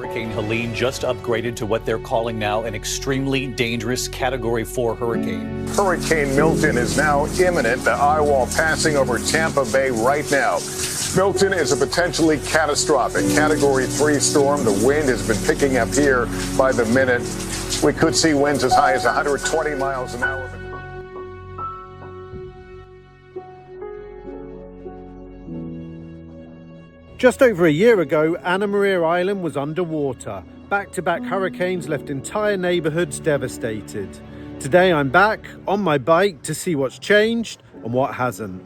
Hurricane Helene just upgraded to what they're calling now an extremely dangerous Category 4 hurricane. Hurricane Milton is now imminent. The eye wall passing over Tampa Bay right now. Milton is a potentially catastrophic Category 3 storm. The wind has been picking up here by the minute. We could see winds as high as 120 miles an hour. Just over a year ago, Anna Maria Island was underwater. Back-to-back hurricanes left entire neighborhoods devastated. Today I'm back on my bike to see what's changed and what hasn't.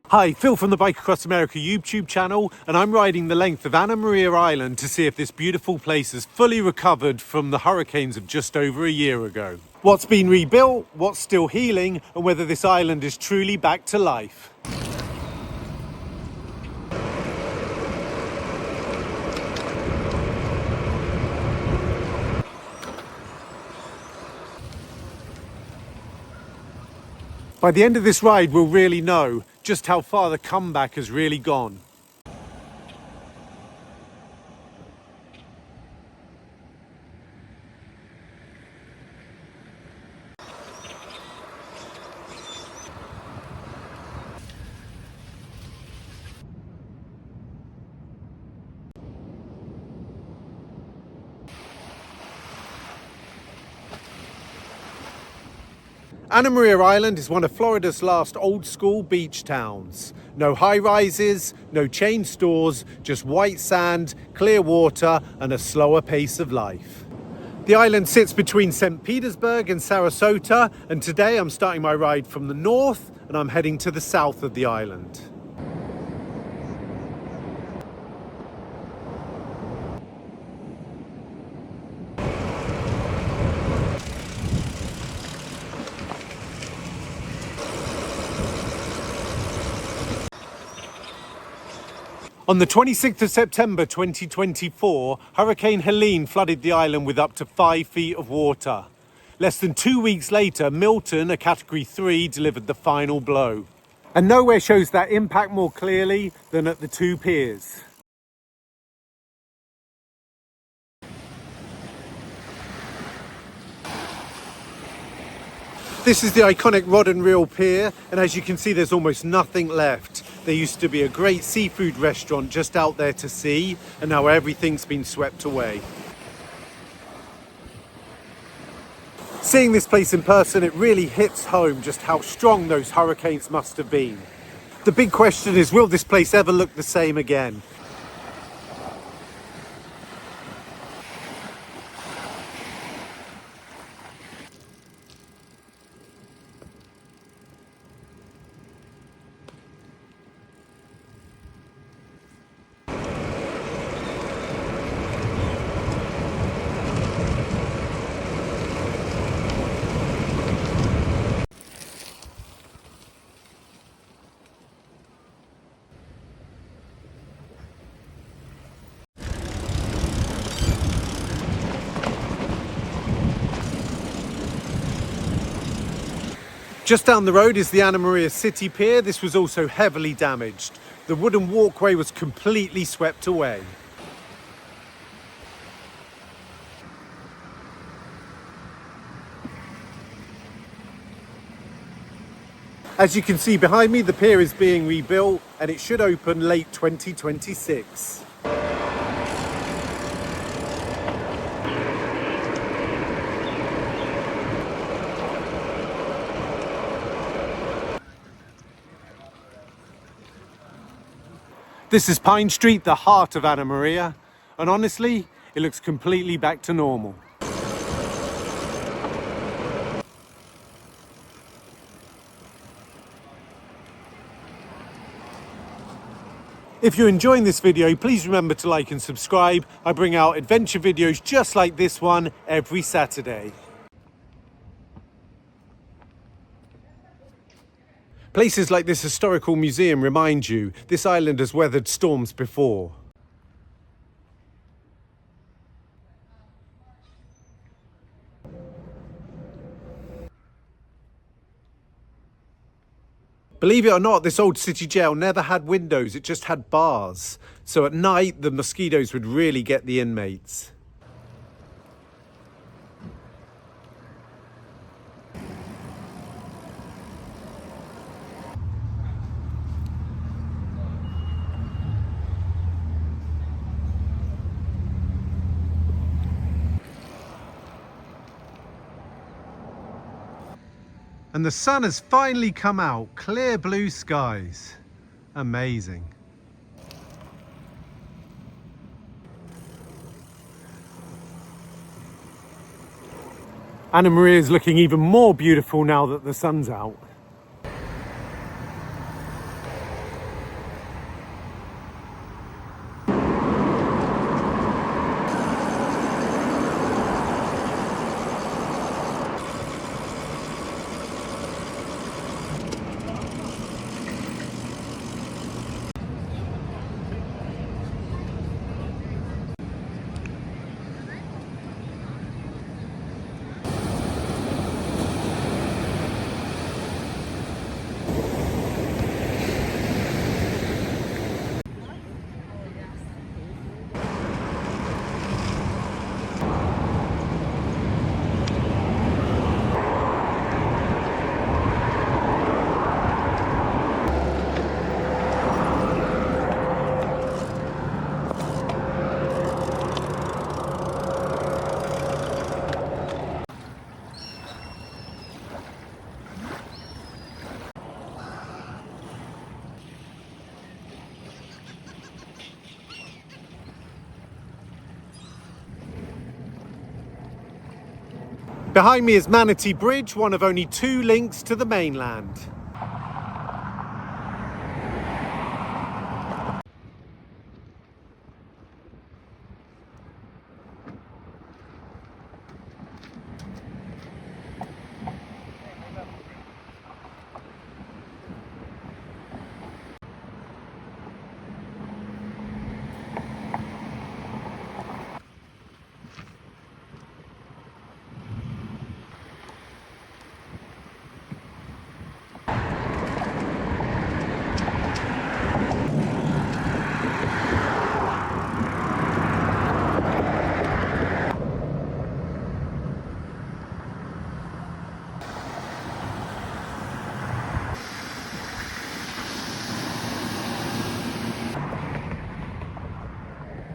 Hi, Phil from the Bike Across America YouTube channel, and I'm riding the length of Anna Maria Island to see if this beautiful place has fully recovered from the hurricanes of just over a year ago. What's been rebuilt, what's still healing, and whether this island is truly back to life. By the end of this ride, we'll really know just how far the comeback has really gone. Anna Maria Island is one of Florida's last old-school beach towns. No high-rises, no chain stores, just white sand, clear water, and a slower pace of life. The island sits between St. Petersburg and Sarasota, and today I'm starting my ride from the north, and I'm heading to the south of the island. On the 26th of September 2024, Hurricane Helene flooded the island with up to 5 feet of water. Less than 2 weeks later, Milton, a Category 3, delivered the final blow. And nowhere shows that impact more clearly than at the two piers. This is the iconic rod and reel pier, and as you can see, there's almost nothing left. There used to be a great seafood restaurant just out there to sea, and now everything's been swept away. Seeing this place in person, it really hits home just how strong those hurricanes must have been. The big question is, will this place ever look the same again? Just down the road is the Anna Maria City Pier. This was also heavily damaged. The wooden walkway was completely swept away. As you can see behind me, the pier is being rebuilt and it should open late 2026. This is Pine Street, the heart of Anna Maria, and honestly, it looks completely back to normal. If you're enjoying this video, please remember to like and subscribe. I bring out adventure videos just like this one every Saturday. Places like this historical museum remind you this island has weathered storms before. Believe it or not, this old city jail never had windows, it just had bars. So at night, the mosquitoes would really get the inmates. And the sun has finally come out, clear blue skies. Amazing. Anna Maria is looking even more beautiful now that the sun's out. Behind me is Manatee Bridge, one of only 2 links to the mainland.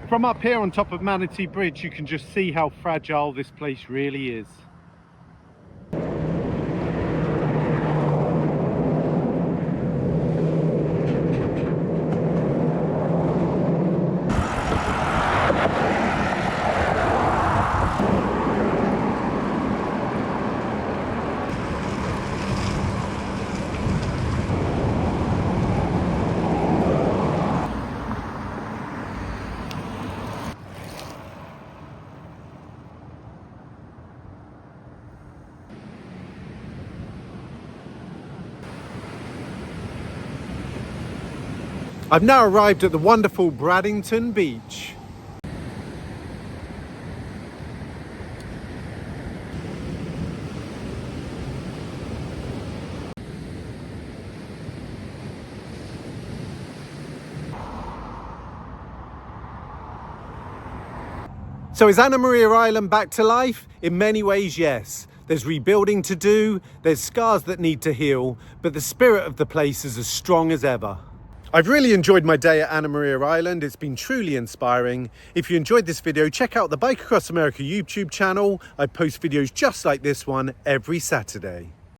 From up here on top of Manatee Bridge, you can just see how fragile this place really is. I've now arrived at the wonderful Bradenton beach. So is Anna Maria Island back to life? In many ways, yes. There's rebuilding to do, there's scars that need to heal, but the spirit of the place is as strong as ever. I've really enjoyed my day at Anna Maria Island. It's been truly inspiring. If you enjoyed this video, check out the Bike Across America YouTube channel. I post videos just like this one every Saturday.